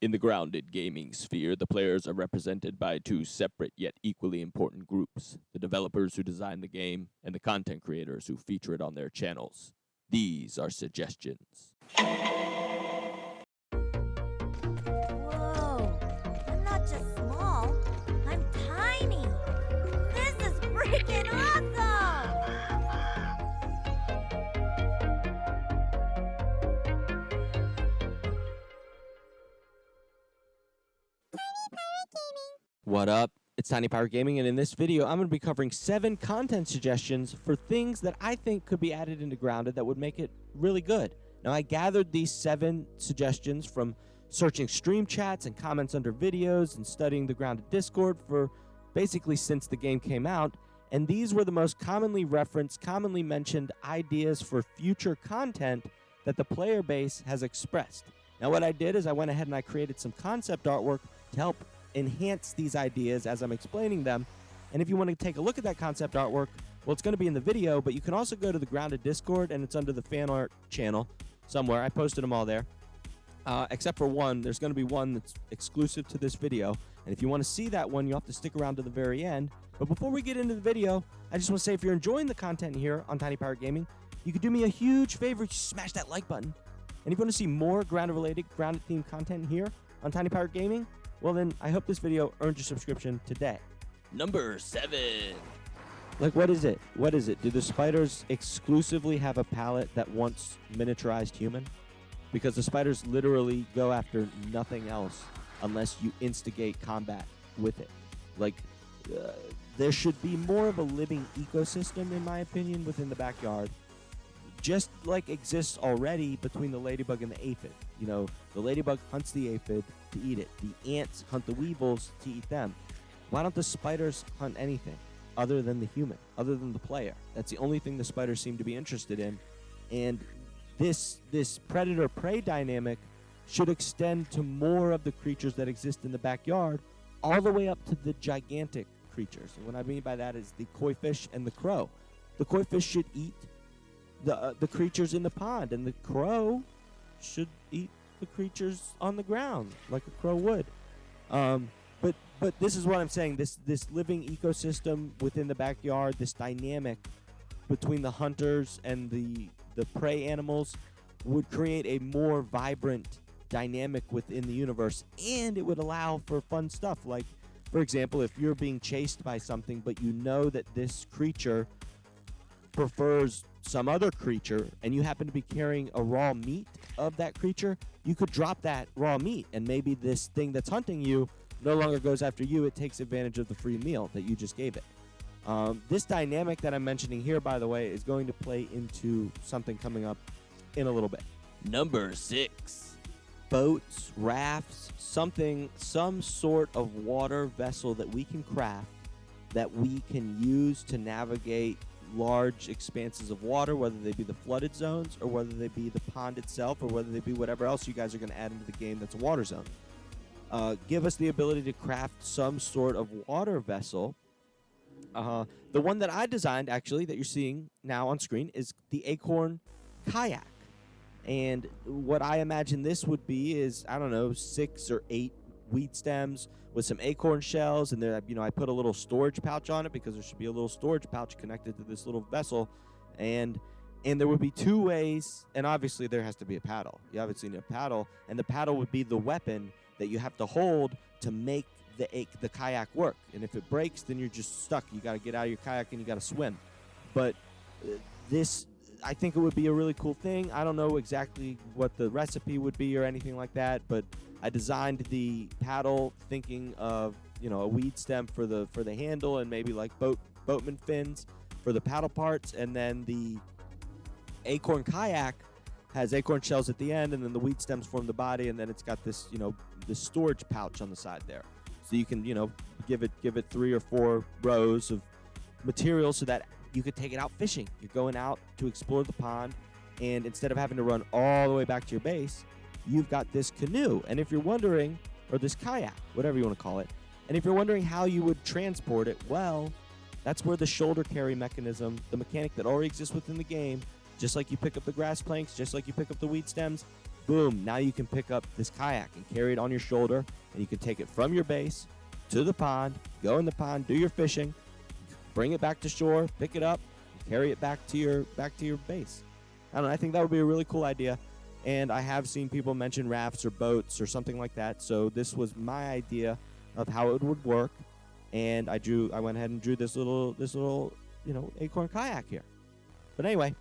In the grounded gaming sphere, the players are represented by two separate yet equally important groups: the developers who design the game and the content creators who feature it on their channels. These are suggestions. Whoa, I'm not just small, I'm tiny. This is freaking awesome! What up? It's Tiny Pirate Gaming, and in this video, I'm going to be covering 7 content suggestions for things that I think could be added into Grounded that would make it really good. Now, I gathered these 7 suggestions from searching stream chats and comments under videos and studying the Grounded Discord for basically since the game came out, and these were the most commonly referenced, commonly mentioned ideas for future content that the player base has expressed. Now, what I did is I went ahead and I created some concept artwork to help enhance these ideas as I'm explaining them. And if you want to take a look at that concept artwork, well, it's going to be in the video, but you can also go to the Grounded Discord, and it's under the fan art channel somewhere. I posted them all there, except for one. There's going to be one that's exclusive to this video, and if you want to see that one, you have to stick around to the very end. But before we get into the video, I just want to say, if you're enjoying the content here on Tiny Pirate Gaming, you could do me a huge favor: just smash that like button. And if you want to see more Grounded-related, Grounded-themed content here on Tiny Pirate Gaming, well then, I hope this video earned your subscription today. Number 7. Like, what is it? What is it? Do the spiders exclusively have a palette that wants miniaturized human? Because the spiders literally go after nothing else unless you instigate combat with it. Like, there should be more of a living ecosystem, in my opinion, within the backyard. Just like exists already between the ladybug and the aphid. You know, the ladybug hunts the aphid to eat it. The ants hunt the weevils to eat them. Why don't the spiders hunt anything other than the human, other than the player? That's the only thing the spiders seem to be interested in. And this predator-prey dynamic should extend to more of the creatures that exist in the backyard, all the way up to the gigantic creatures. And what I mean by that is the koi fish and the crow. The koi fish should eat the creatures in the pond, and the crow should eat the creatures on the ground like a crow would. But this is what I'm saying. This living ecosystem within the backyard, this dynamic between the hunters and the prey animals, would create a more vibrant dynamic within the universe, and it would allow for fun stuff. Like, for example, if you're being chased by something, but you know that this creature prefers some other creature, and you happen to be carrying a raw meat of that creature, you could drop that raw meat, and maybe this thing that's hunting you no longer goes after you. It takes advantage of the free meal that you just gave it. This dynamic that I'm mentioning here, by the way, is going to play into something coming up in a little bit. Number 6. Boats, rafts, some sort of water vessel that we can craft that we can use to navigate large expanses of water, whether they be the flooded zones or whether they be the pond itself or whether they be whatever else you guys are going to add into the game that's a water zone. Give us the ability to craft some sort of water vessel. The one that I designed, actually, that you're seeing now on screen, is the Acorn Kayak. And what I imagine this would be is, I don't know, 6 or 8 weed stems with some acorn shells, and there, you know, I put a little storage pouch on it because there should be a little storage pouch connected to this little vessel, and there would be 2 ways, and obviously there has to be a paddle. You obviously need a paddle, and the paddle would be the weapon that you have to hold to make the kayak work. And if it breaks, then you're just stuck. You got to get out of your kayak and you got to swim. But this, I think it would be a really cool thing. I don't know exactly what the recipe would be or anything like that, but I designed the paddle thinking of, you know, a weed stem for the handle, and maybe like boatman fins for the paddle parts, and then the acorn kayak has acorn shells at the end, and then the weed stems form the body, and then it's got this, you know, this storage pouch on the side there, so you can, you know, give it 3 or 4 rows of material so that you could take it out fishing. You're going out to explore the pond, and instead of having to run all the way back to your base, you've got this canoe. And if you're wondering, or this kayak, whatever you want to call it, and if you're wondering how you would transport it, well, that's where the shoulder carry mechanism, the mechanic that already exists within the game, just like you pick up the grass planks, just like you pick up the weed stems, boom, now you can pick up this kayak and carry it on your shoulder, and you can take it from your base to the pond, go in the pond, do your fishing, bring it back to shore, pick it up, carry it back to your base. I don't know, I think that would be a really cool idea. And I have seen people mention rafts or boats or something like that. So this was my idea of how it would work. And I went ahead and drew this little, acorn kayak here. But anyway,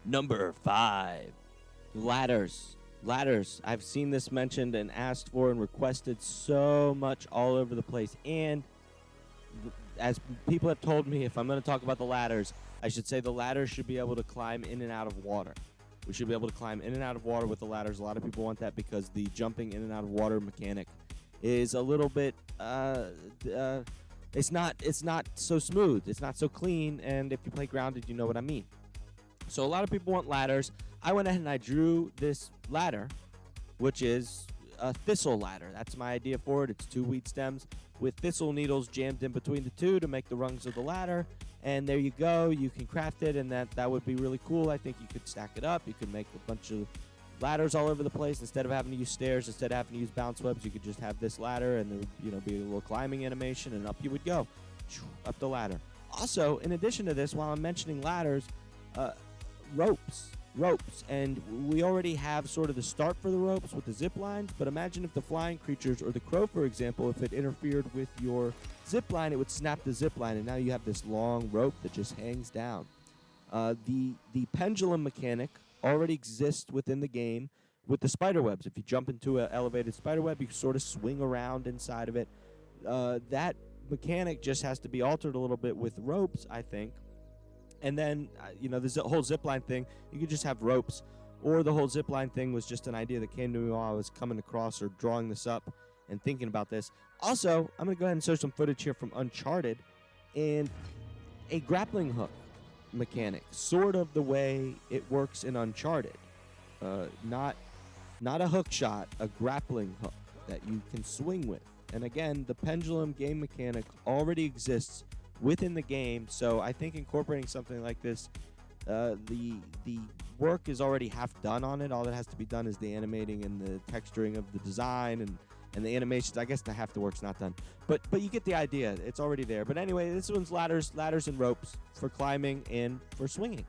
number 5, ladders. Ladders. I've seen this mentioned and asked for and requested so much all over the place. And as people have told me, if I'm going to talk about the ladders, I should say the ladders should be able to climb in and out of water. We should be able to climb in and out of water with the ladders. A lot of people want that because the jumping in and out of water mechanic is a little bit it's not so smooth, it's not so clean, and if you play grounded, you know what I mean. So a lot of people want ladders. I went ahead and I drew this ladder, which is a thistle ladder. That's my idea for it. It's 2 wheat stems with thistle needles jammed in between the two to make the rungs of the ladder. And there you go. You can craft it, and that would be really cool. I think you could stack it up. You could make a bunch of ladders all over the place. Instead of having to use stairs, instead of having to use bounce webs, you could just have this ladder, and there would be a little climbing animation, and up you would go, up the ladder. Also, in addition to this, while I'm mentioning ladders, ropes. And we already have sort of the start for the ropes with the zip lines, but imagine if the flying creatures, or the crow, for example, if it interfered with your zip line, it would snap the zip line, and now you have this long rope that just hangs down. The pendulum mechanic already exists within the game with the spider webs. If you jump into an elevated spider web, you can sort of swing around inside of it. That mechanic just has to be altered a little bit with ropes, I think. And then, the whole zipline thing, you could just have ropes. Or the whole zipline thing was just an idea that came to me while I was coming across or drawing this up and thinking about this. Also, I'm going to go ahead and show some footage here from Uncharted. And a grappling hook mechanic, sort of the way it works in Uncharted. Not a hook shot, a grappling hook that you can swing with. And again, the pendulum game mechanic already exists within the game, so I think incorporating something like this, the work is already half done on it. All that has to be done is the animating and the texturing of the design and the animations. I guess the half the work's not done, but you get the idea. It's already there. But anyway, this one's ladders and ropes for climbing and for swinging.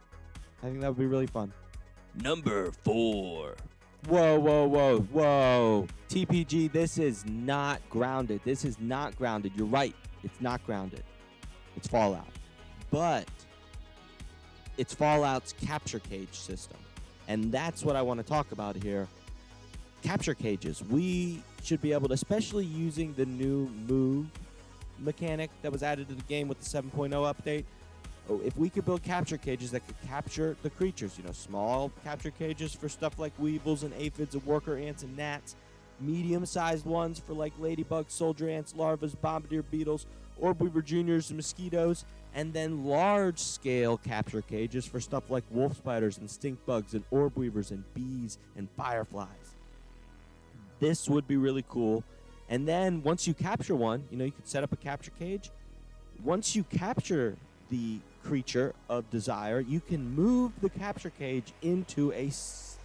I think that would be really fun. Number 4. Whoa. TPG, this is not grounded. You're right. It's not grounded. It's Fallout. But it's Fallout's capture cage system. And that's what I want to talk about here. Capture cages. We should be able to, especially using the new move mechanic that was added to the game with the 7.0 update. If we could build capture cages that could capture the creatures, small capture cages for stuff like weevils and aphids and worker ants and gnats, medium-sized ones for like ladybugs, soldier ants, larvas, bombardier beetles, orb weaver juniors, and mosquitoes, and then large-scale capture cages for stuff like wolf spiders and stink bugs and orb weavers and bees and fireflies. This would be really cool. And then once you capture one, you could set up a capture cage. Once you capture the creature of desire, you can move the capture cage into a,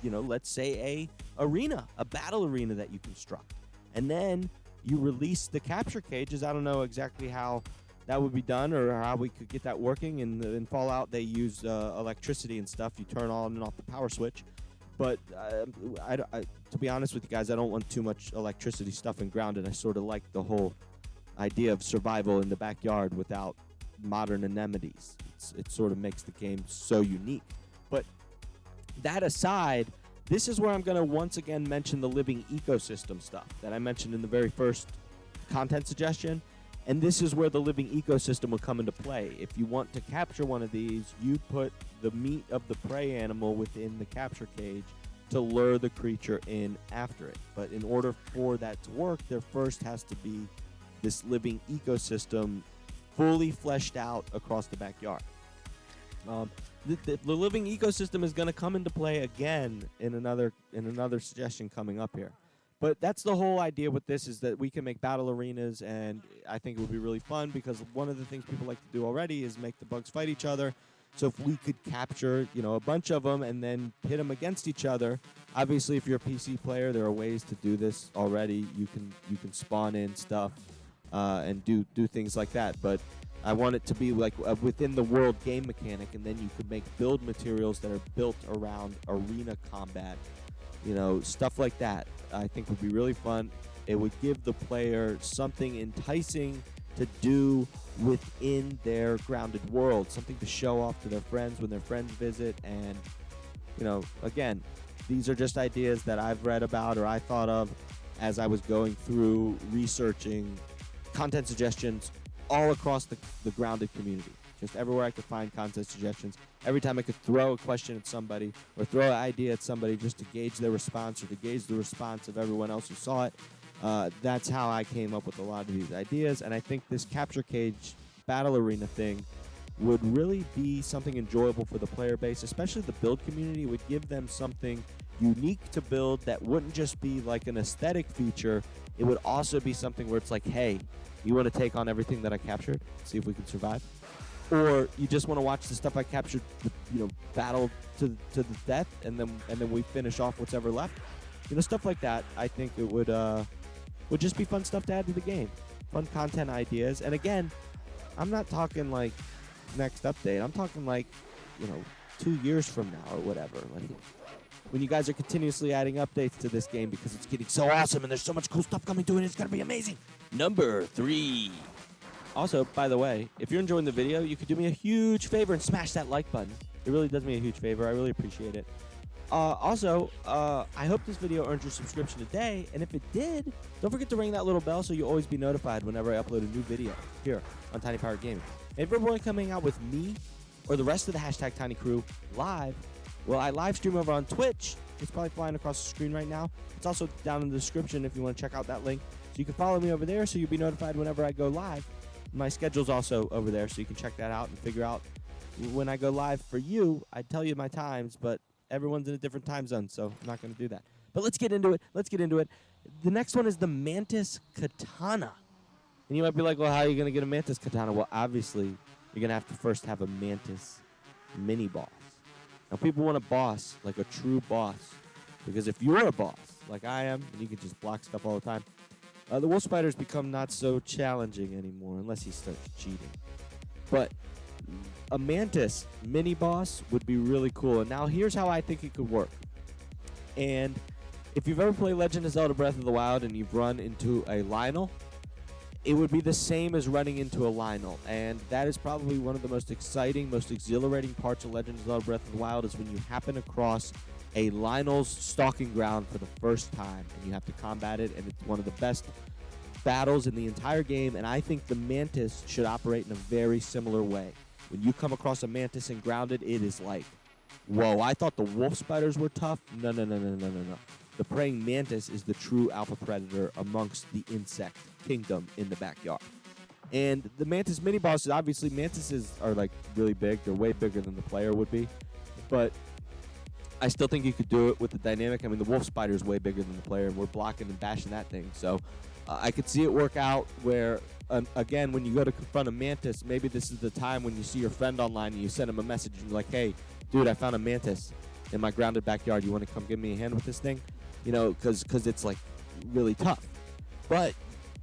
let's say a battle arena that you construct. And then you release the capture cages. I don't know exactly how that would be done or how we could get that working. In Fallout, they use electricity and stuff. You turn on and off the power switch. But to be honest with you guys, I don't want too much electricity stuff in Grounded. I sort of like the whole idea of survival in the backyard without modern amenities. It sort of makes the game so unique. But that aside, this is where I'm going to once again mention the living ecosystem stuff that I mentioned in the very first content suggestion. And this is where the living ecosystem will come into play. If you want to capture one of these, you put the meat of the prey animal within the capture cage to lure the creature in after it. But in order for that to work, there first has to be this living ecosystem fully fleshed out across the backyard. The living ecosystem is going to come into play again in another suggestion coming up here. But that's the whole idea with this, is that we can make battle arenas, and I think it would be really fun because one of the things people like to do already is make the bugs fight each other. So if we could capture, a bunch of them and then pit them against each other, obviously if you're a PC player, there are ways to do this already. You can spawn in stuff and do things like that. But I want it to be like a within the world game mechanic, and then you could make build materials that are built around arena combat. Stuff like that I think would be really fun. It would give the player something enticing to do within their grounded world, something to show off to their friends when their friends visit. And, again, these are just ideas that I've read about or I thought of as I was going through researching content suggestions all across the grounded community. Just everywhere I could find content suggestions. Every time I could throw a question at somebody or throw an idea at somebody just to gauge their response or to gauge the response of everyone else who saw it. That's how I came up with a lot of these ideas, and I think this capture cage battle arena thing would really be something enjoyable for the player base, especially the build community. It would give them something unique to build that wouldn't just be like an aesthetic feature. It would also be something where it's like, hey, you want to take on everything that I captured, see if we can survive? Or you just want to watch the stuff I captured, battle to the death, and then we finish off what's ever left. Stuff like that. I think it would just be fun stuff to add to the game. Fun content ideas. And again, I'm not talking like next update. I'm talking like, 2 years from now or whatever. Like when you guys are continuously adding updates to this game because it's getting so awesome and there's so much cool stuff coming to it, it's going to be amazing. Number 3. Also, by the way, if you're enjoying the video, you could do me a huge favor and smash that like button. It really does me a huge favor. I really appreciate it. Also, I hope this video earned your subscription today, and if it did, don't forget to ring that little bell so you'll always be notified whenever I upload a new video here on Tiny Power Gaming. And if you're really coming out with me or the rest of the hashtag Tiny Crew live, well, I live stream over on Twitch. It's probably flying across the screen right now. It's also down in the description if you want to check out that link. So you can follow me over there so you'll be notified whenever I go live. My schedule's also over there, so you can check that out and figure out when I go live for you. I tell you my times, but everyone's in a different time zone, so I'm not going to do that. But let's get into it. The next one is the Mantis Katana. And you might be like, well, how are you going to get a Mantis Katana? Well, obviously, you're going to have to first have a Mantis mini-boss. Now, people want a boss, like a true boss. Because if you're a boss, like I am, and you can just block stuff all the time, the wolf spiders become not so challenging anymore unless he starts cheating. But a Mantis mini-boss would be really cool. And now here's how I think it could work. And if you've ever played Legend of Zelda Breath of the Wild and you've run into a Lionel, it would be the same as running into a Lionel. And that is probably one of the most exciting, most exhilarating parts of Legend of Zelda Breath of the Wild is when you happen across a Lionel's stalking ground for the first time, and you have to combat it, and it's one of the best battles in the entire game, and I think the Mantis should operate in a very similar way. When you come across a Mantis in Grounded, it is like, whoa, I thought the wolf spiders were tough. No. The praying Mantis is the true alpha predator amongst the insect kingdom in the backyard. And the Mantis mini-bosses, obviously, Mantises are like really big. They're way bigger than the player would be, but I still think you could do it with the dynamic. I mean, the wolf spider is way bigger than the player, and we're blocking and bashing that thing. So I could see it work out where, again, when you go to confront a Mantis, maybe this is the time when you see your friend online and you send him a message and you're like, hey, dude, I found a Mantis in my grounded backyard. You want to come give me a hand with this thing? Because it's, like, really tough. But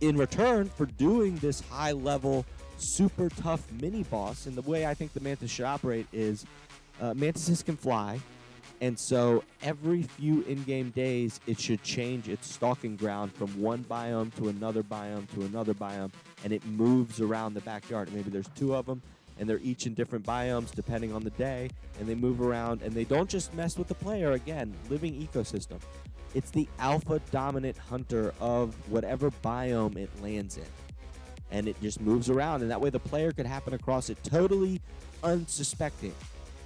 in return for doing this high-level, super tough mini-boss, and the way I think the Mantis should operate is Mantises can fly. And so every few in-game days, it should change its stalking ground from one biome to another biome to another biome, and it moves around the backyard. Maybe there's 2 of them, and they're each in different biomes depending on the day, and they move around, and they don't just mess with the player. Again, living ecosystem. It's the alpha dominant hunter of whatever biome it lands in, and it just moves around, and that way the player could happen across it totally unsuspecting.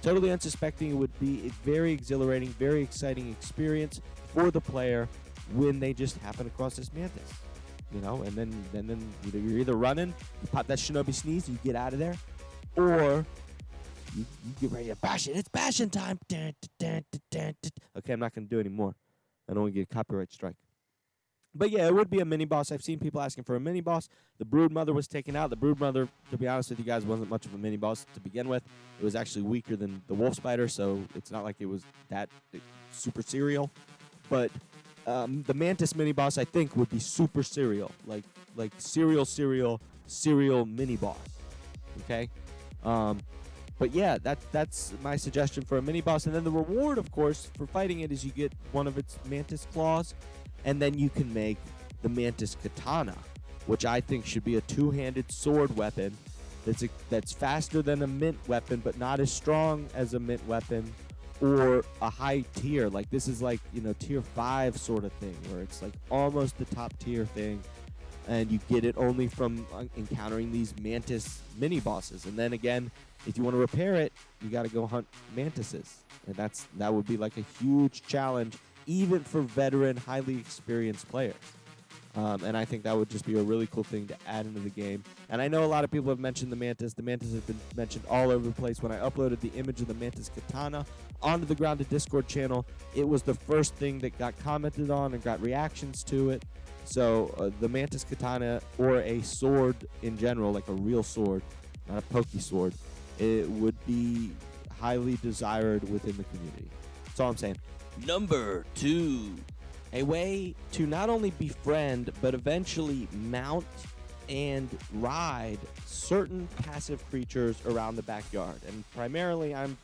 Totally unsuspecting. It would be a very exhilarating, very exciting experience for the player when they just happen across this Mantis. And then you're either running, you pop that shinobi sneeze, you get out of there, or you get ready to bash it. It's bashing time. Okay, I'm not going to do any more. I don't want to get a copyright strike. But yeah, it would be a mini boss. I've seen people asking for a mini boss. The Brood Mother was taken out. The Brood Mother, to be honest with you guys, wasn't much of a mini boss to begin with. It was actually weaker than the Wolf Spider, so it's not like it was that super serial. But the Mantis mini boss, I think, would be super serial, like serial mini boss. Okay. But yeah, that's my suggestion for a mini boss. And then the reward, of course, for fighting it is you get one of its Mantis claws, and then you can make the Mantis Katana, which I think should be a two-handed sword weapon that's faster than a mint weapon, but not as strong as a mint weapon, or a high tier. Like this is like, tier 5 sort of thing, where it's like almost the top tier thing, and you get it only from encountering these Mantis mini bosses. And then again, if you want to repair it, you got to go hunt mantises, and that would be like a huge challenge, even for veteran, highly experienced players. And I think that would just be a really cool thing to add into the game. And I know a lot of people have mentioned the Mantis. The Mantis has been mentioned all over the place. When I uploaded the image of the Mantis Katana onto the Grounded Discord channel, it was the first thing that got commented on and got reactions to it. So the Mantis Katana, or a sword in general, like a real sword, not a pokey sword, it would be highly desired within the community. That's all I'm saying. Number 2. A way to not only befriend, but eventually mount and ride certain passive creatures around the backyard. And primarily, I'm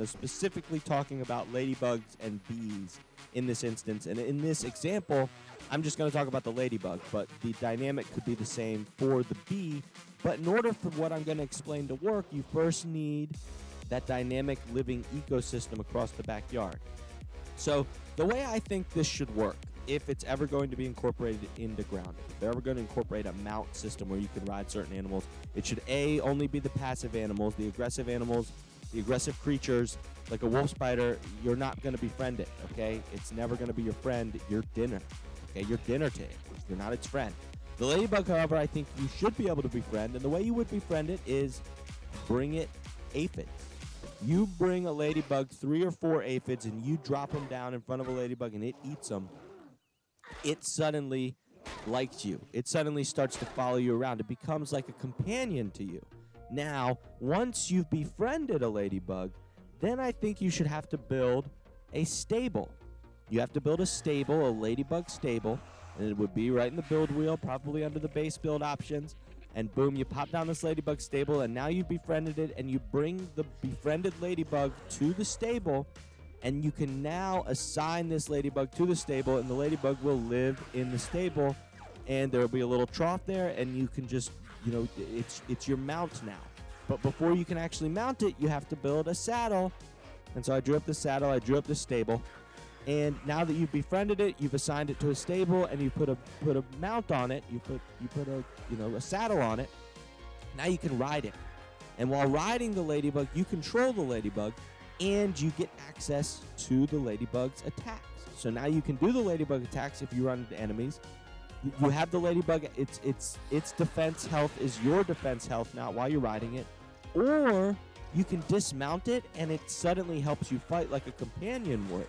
specifically talking about ladybugs and bees in this instance. And in this example, I'm just going to talk about the ladybug, but the dynamic could be the same for the bee. But in order for what I'm going to explain to work, you first need that dynamic living ecosystem across the backyard. So the way I think this should work, if it's ever going to be incorporated into Grounded, if they're ever going to incorporate a mount system where you can ride certain animals, it should only be the passive animals, the aggressive creatures, like a wolf spider. You're not going to befriend it, okay? It's never going to be your friend, your dinner, okay? Your dinner to it. You're not its friend. The ladybug, however, I think you should be able to befriend, and the way you would befriend it is bring it aphids. You bring a ladybug 3 or 4 aphids, and you drop them down in front of a ladybug, and it eats them. It suddenly likes you. It suddenly starts to follow you around. It becomes like a companion to you. Now, once you've befriended a ladybug, then I think you should have to build a stable. You have to build a stable, a ladybug stable, and it would be right in the build wheel, probably under the base build options. And boom, you pop down this ladybug stable, and now you've befriended it, and you bring the befriended ladybug to the stable, and you can now assign this ladybug to the stable, and the ladybug will live in the stable, and there will be a little trough there, and you can just, it's your mount now. But before you can actually mount it, you have to build a saddle. And so I drew up the saddle, I drew up the stable, and now that you've befriended it, you've assigned it to a stable, and you put a mount on it. You put a saddle on it. Now you can ride it, and while riding the ladybug, you control the ladybug, and you get access to the ladybug's attacks. So now you can do the ladybug attacks if you run into enemies. You have the ladybug. Its defense health is your defense health now while you're riding it, or you can dismount it, and it suddenly helps you fight like a companion would.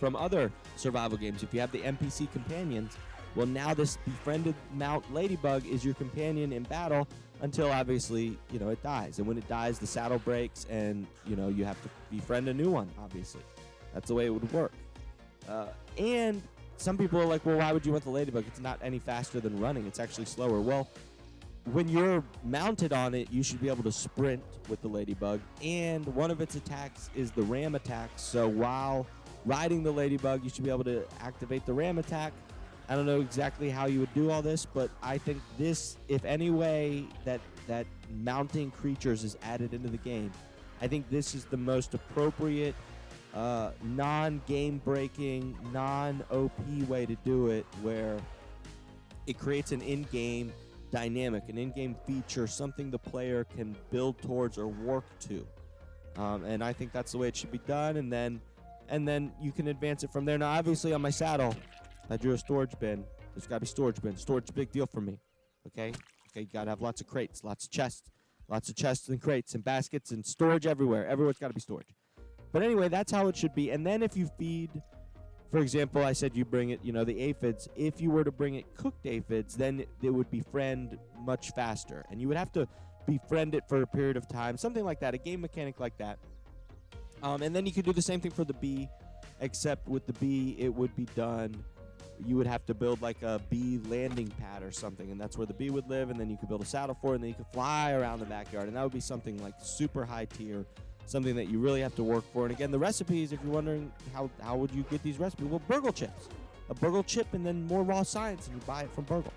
From other survival games, if you have the NPC companions, well, now this befriended mount ladybug is your companion in battle until obviously it dies. And when it dies, the saddle breaks, and you have to befriend a new one. Obviously, that's the way it would work. And some people are like, well, why would you want the ladybug? It's not any faster than running. It's actually slower. Well, when you're mounted on it, you should be able to sprint with the ladybug, and one of its attacks is the ram attack. So while riding the ladybug, you should be able to activate the ram attack. I don't know exactly how you would do all this, but I think this, if any way that mounting creatures is added into the game, I think this is the most appropriate, non-game breaking, non-OP way to do it, where it creates an in-game dynamic, an in-game feature, something the player can build towards or work to. And I think that's the way it should be done, and then you can advance it from there. Now, obviously, on my saddle, I drew a storage bin. There's got to be storage bin. Storage is a big deal for me, okay? You got to have lots of crates, lots of chests and crates and baskets and storage everywhere. Everywhere's got to be storage. But anyway, that's how it should be. And then if you feed for example, I said you bring it, the aphids. If you were to bring it cooked aphids, then it would befriend much faster. And you would have to befriend it for a period of time, something like that, a game mechanic like that. And then you could do the same thing for the bee, except with the bee, it would be done. You would have to build like a bee landing pad or something, and that's where the bee would live, and then you could build a saddle for it, and then you could fly around the backyard, and that would be something like super high tier, something that you really have to work for. And again, the recipes, if you're wondering how would you get these recipes, well, Burgle chips. A Burgle chip and then more raw science, and you buy it from Burgle.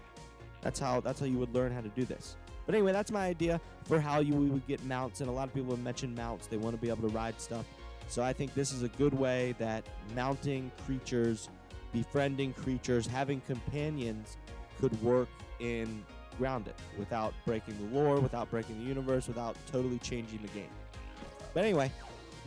That's how you would learn how to do this. But anyway, that's my idea for how we would get mounts, and a lot of people have mentioned mounts. They want to be able to ride stuff. So I think this is a good way that mounting creatures, befriending creatures, having companions could work in Grounded without breaking the lore, without breaking the universe, without totally changing the game. But anyway,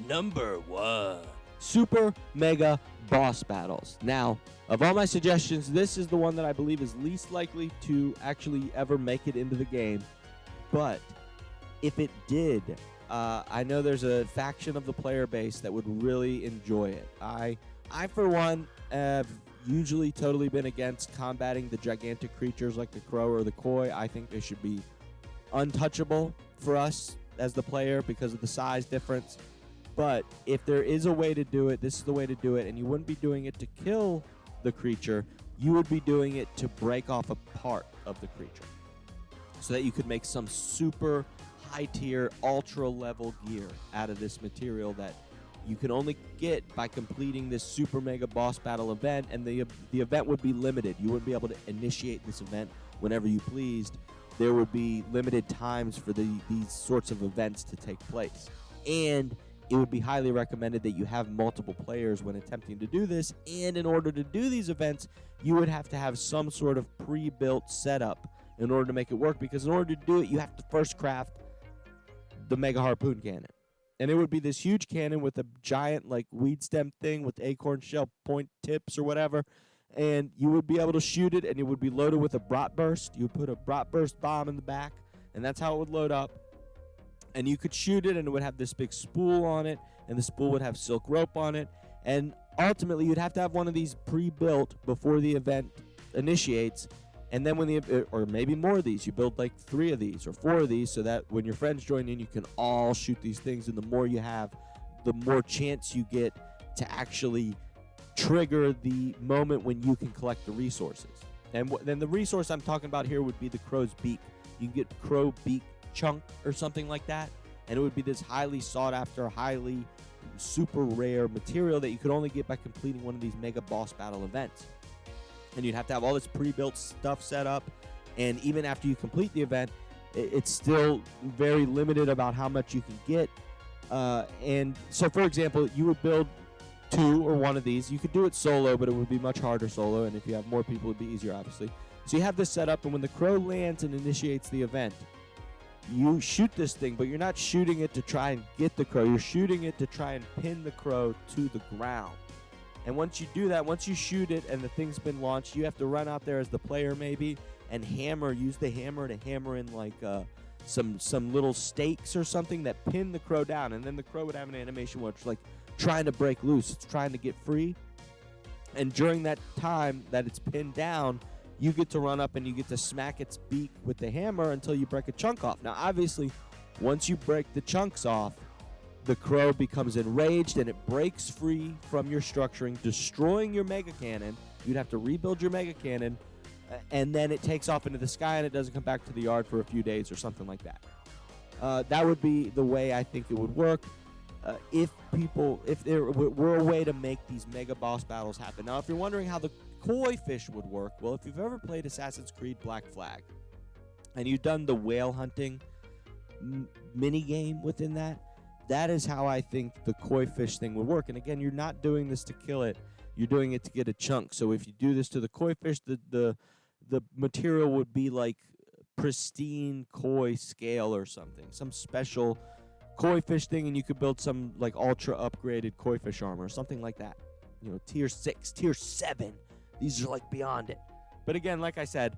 number 1. Super Mega Boss Battles. Now, of all my suggestions, this is the one that I believe is least likely to actually ever make it into the game. But if it did, I know there's a faction of the player base that would really enjoy it. I for one, have usually totally been against combating the gigantic creatures like the crow or the koi. I think they should be untouchable for us as the player because of the size difference. But if there is a way to do it, this is the way to do it, and you wouldn't be doing it to kill the creature. You would be doing it to break off a part of the creature so that you could make some super high-tier, ultra-level gear out of this material that you can only get by completing this Super Mega Boss Battle event, and the event would be limited. You wouldn't be able to initiate this event whenever you pleased. There would be limited times for these sorts of events to take place. And it would be highly recommended that you have multiple players when attempting to do this, and in order to do these events, you would have to have some sort of pre-built setup in order to make it work, because in order to do it, you have to first craft the Mega Harpoon Cannon. And it would be this huge cannon with a giant like weed stem thing with acorn shell point tips or whatever, and you would be able to shoot it, and it would be loaded with a Bratburst. You would put a Bratburst bomb in the back, and that's how it would load up. And you could shoot it, and it would have this big spool on it, and the spool would have silk rope on it, and ultimately you'd have to have one of these pre-built before the event initiates. And then or maybe more of these, you build like 3 of these or 4 of these so that when your friends join in, you can all shoot these things. And the more you have, the more chance you get to actually trigger the moment when you can collect the resources. And then the resource I'm talking about here would be the crow's beak. You can get crow beak chunk or something like that. And it would be this highly sought after, highly super rare material that you could only get by completing one of these mega boss battle events. And you'd have to have all this pre-built stuff set up, and even after you complete the event, it's still very limited about how much you can get. And so, for example, you would build 2 or 1 of these. You could do it solo, but it would be much harder solo, and if you have more people, it would be easier, obviously. So you have this set up, and when the crow lands and initiates the event, you shoot this thing, but you're not shooting it to try and get the crow. You're shooting it to try and pin the crow to the ground. And once you do that, once you shoot it and the thing's been launched, you have to run out there as the player maybe and use the hammer to hammer in like some little stakes or something that pin the crow down. And then the crow would have an animation where it's like trying to break loose. It's trying to get free. And during that time that it's pinned down, you get to run up and you get to smack its beak with the hammer until you break a chunk off. Now, obviously, once you break the chunks off, the crow becomes enraged and it breaks free from your structuring, destroying your mega cannon. You'd have to rebuild your mega cannon, and then it takes off into the sky and it doesn't come back to the yard for a few days or something like that. That would be the way I think it would work. If there were a way to make these mega boss battles happen. Now, if you're wondering how the koi fish would work, well, if you've ever played Assassin's Creed Black Flag and you've done the whale hunting mini game within that, that is how I think the koi fish thing would work. And again, you're not doing this to kill it. You're doing it to get a chunk. So if you do this to the koi fish, the material would be like pristine koi scale or something. Some special koi fish thing, and you could build some like ultra upgraded koi fish armor or something like that. You know, tier 6, tier 7. These are like beyond it. But again, like I said,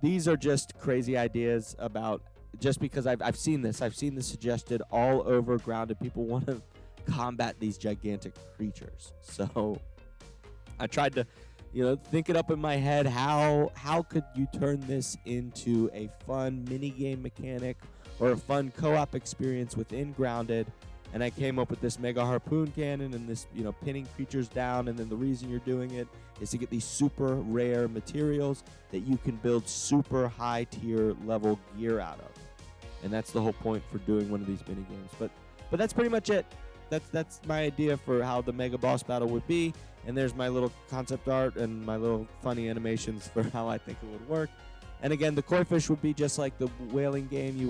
these are just crazy ideas about just because I've seen this. I've seen this suggested all over Grounded. People want to combat these gigantic creatures. So I tried to, think it up in my head. How could you turn this into a fun mini game mechanic or a fun co-op experience within Grounded? And I came up with this mega harpoon cannon and this, pinning creatures down. And then the reason you're doing it is to get these super rare materials that you can build super high tier level gear out of. And that's the whole point for doing one of these mini games. But that's pretty much it. That's my idea for how the mega boss battle would be. And there's my little concept art and my little funny animations for how I think it would work. And again, the koi fish would be just like the whaling game. You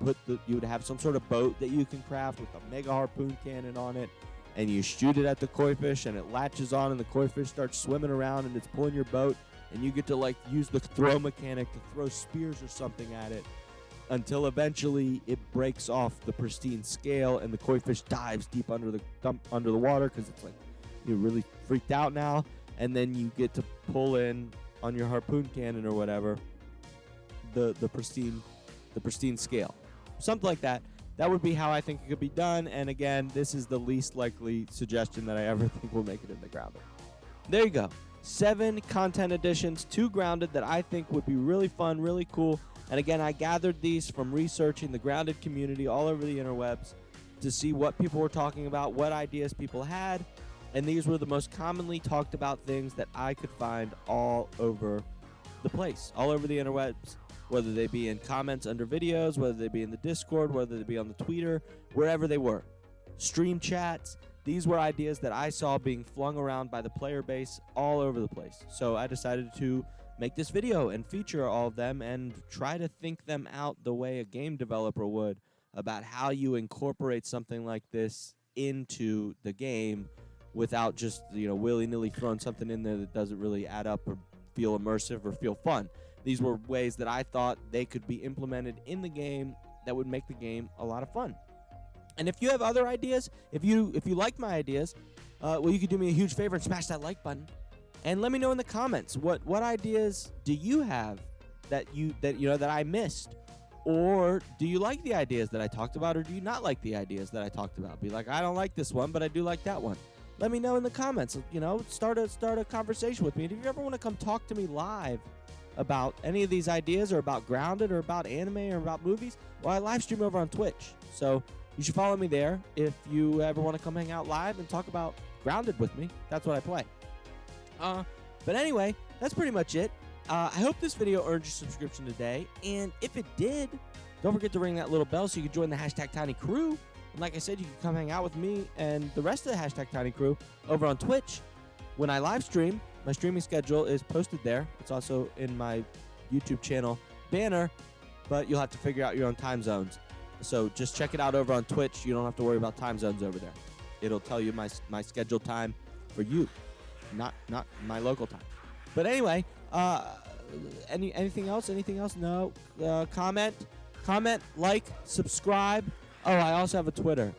would have some sort of boat that you can craft with a mega harpoon cannon on it, and you shoot it at the koi fish, and it latches on, and the koi fish starts swimming around, and it's pulling your boat, and you get to use the throw mechanic to throw spears or something at it, until eventually it breaks off the pristine scale, and the koi fish dives deep under the water because it's you're really freaked out now, and then you get to pull in on your harpoon cannon or whatever the pristine scale. Something like that. That would be how I think it could be done. And again, this is the least likely suggestion that I ever think will make it in the Grounded. There you go. 7 content additions to Grounded that I think would be really fun, really cool. And again, I gathered these from researching the Grounded community all over the interwebs to see what people were talking about, what ideas people had. And these were the most commonly talked about things that I could find all over the place, all over the interwebs. Whether they be in comments under videos, whether they be in the Discord, whether they be on the Twitter, wherever they were. Stream chats. These were ideas that I saw being flung around by the player base all over the place. So I decided to make this video and feature all of them and try to think them out the way a game developer would about how you incorporate something like this into the game without just, willy-nilly throwing something in there that doesn't really add up or feel immersive or feel fun. These were ways that I thought they could be implemented in the game that would make the game a lot of fun. And if you have other ideas, if you like my ideas, you could do me a huge favor and smash that like button, and let me know in the comments what ideas do you have that I missed, or do you like the ideas that I talked about, or do you not like the ideas that I talked about? Be like, I don't like this one, but I do like that one. Let me know in the comments. Start a conversation with me. And if you ever want to come talk to me live about any of these ideas or about Grounded or about anime or about movies, well, I live stream over on Twitch. So you should follow me there if you ever want to come hang out live and talk about Grounded with me. That's what I play. But anyway, that's pretty much it. I hope this video earned your subscription today. And if it did, don't forget to ring that little bell so you can join the #Tiny Crew. And like I said, you can come hang out with me and the rest of the #Tiny Crew over on Twitch when I live stream. My streaming schedule is posted there. It's also in my YouTube channel banner, but you'll have to figure out your own time zones. So just check it out over on Twitch. You don't have to worry about time zones over there. It'll tell you my scheduled time for you, not my local time. But anyway, anything else? Anything else? No. Comment, like, subscribe. Oh, I also have a Twitter.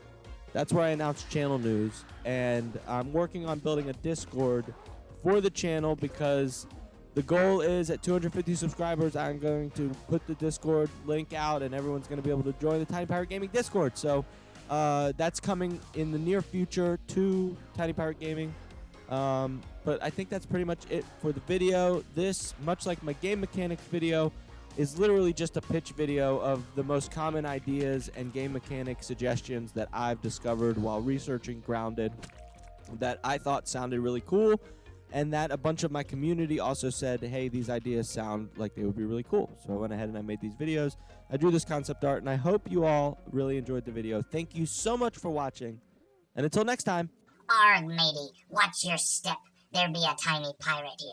That's where I announce channel news, and I'm working on building a Discord for the channel because the goal is at 250 subscribers, I'm going to put the Discord link out and everyone's going to be able to join the Tiny Pirate Gaming Discord. So that's coming in the near future to Tiny Pirate Gaming. But I think that's pretty much it for the video. This, much like my game mechanics video, is literally just a pitch video of the most common ideas and game mechanic suggestions that I've discovered while researching Grounded that I thought sounded really cool, and that a bunch of my community also said, hey, these ideas sound like they would be really cool. So I went ahead and I made these videos. I drew this concept art, and I hope you all really enjoyed the video. Thank you so much for watching, and until next time. Arg, matey, watch your step. There be a tiny pirate here.